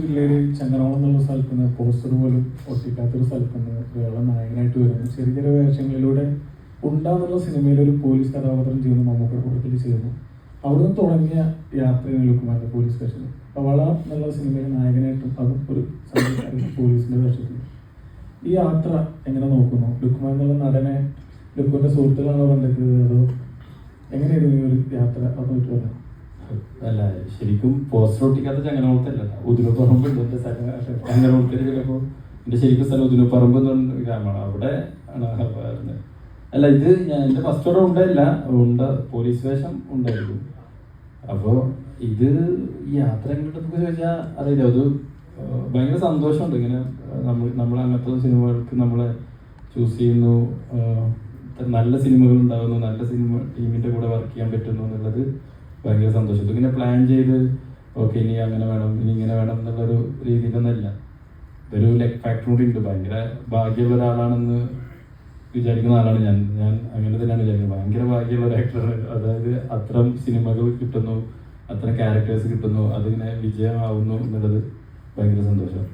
ജില്ലയിൽ ചങ്ങനാളം എന്നുള്ള സ്ഥലത്ത് നിന്ന് പോസ്റ്റർ പോലും ഒട്ടിക്കാത്തൊരു സ്ഥലത്ത് നിന്ന് ഒരാളെ നായകനായിട്ട് വരുന്നു. ചെറിയ ചെറിയ വേഷങ്ങളിലൂടെ ഉണ്ടാകുന്ന സിനിമയിൽ ഒരു പോലീസ് കഥാപാത്രം ചെയ്യുന്നു, മമ്മൂക്കയുടെ കൂട്ടത്തിൽ ചെയ്യുന്നു. അവിടുന്ന് തുടങ്ങിയ യാത്രയാണ് ലുക്കുമാൻ്റെ പോലീസ് സ്റ്റേഷനിൽ. വള എന്നുള്ള സിനിമയിൽ നായകനായിട്ടും അതും ഒരു സംഗീതകാരൻ പോലീസിൻ്റെ വേഷത്തിൽ. ഈ യാത്ര എങ്ങനെ നോക്കുന്നു? ലുക്കുമാൻ എന്നുള്ള നടനെ ലുക്കുവിൻ്റെ സുഹൃത്തുക്കളാണോ കണ്ടെത്തിയത്, അതോ എങ്ങനെയായിരുന്നു ഈ ഒരു യാത്ര? അതൊക്കെ പറയാം. അല്ല, ശരിക്കും പോസ്റ്റർ ഒട്ടിക്കാത്ത ചങ്ങനാകുളത്തല്ല, ഉദിനപ്പറമ്പുണ്ട് എൻ്റെ സ്ഥലം. ചങ്ങനാകുളത്തിൽ ചിലപ്പോൾ എൻ്റെ ശരിക്കും സ്ഥലം ഉദിനപ്പറമ്പ് എന്ന് പറഞ്ഞ ഗ്രാമമാണ്, അവിടെ ആണ് വരുന്നത്. അല്ല, ഇത് ഞാൻ എൻ്റെ ഫസ്റ്റ് ഓർഡർ ഉണ്ടായില്ല, പോലീസ് വേഷം ഉണ്ടായിരുന്നു. അപ്പോൾ ഇത് ഈ യാത്ര എങ്ങോട്ടൊക്കെ ചോദിച്ചാൽ അറിയില്ല, അത് ഭയങ്കര സന്തോഷമുണ്ട്. ഇങ്ങനെ നമ്മൾ അങ്ങനത്തെ സിനിമകൾക്ക് നമ്മളെ ചൂസ് ചെയ്യുന്നു, നല്ല സിനിമകൾ ഉണ്ടാകുന്നു, നല്ല സിനിമ ടീമിൻ്റെ കൂടെ വർക്ക് ചെയ്യാൻ പറ്റുന്നു എന്നുള്ളത് ഭയങ്കര സന്തോഷം. ഇങ്ങനെ പ്ലാൻ ചെയ്ത് ഓക്കെ ഇനി അങ്ങനെ വേണം, ഇനി ഇങ്ങനെ വേണം എന്നുള്ളൊരു രീതിയിലൊന്നുമല്ല. ഇതൊരു ലെഗ് ഫാക്ടർ കൂടി ഉണ്ട്. ഭയങ്കര ഭാഗ്യമുള്ള ഒരാളാണെന്ന് വിചാരിക്കുന്ന ആളാണ് ഞാൻ അങ്ങനെ തന്നെയാണ് വിചാരിക്കുന്നത്. ഭയങ്കര ഭാഗ്യമുള്ള ഒരു ആക്ടറാണ്. അതായത് അത്തരം സിനിമകൾ കിട്ടുന്നു, അത്തരം ക്യാരക്ടേഴ്സ് കിട്ടുന്നു, അതിങ്ങനെ വിജയമാവുന്നു എന്നുള്ളത് ഭയങ്കര സന്തോഷം.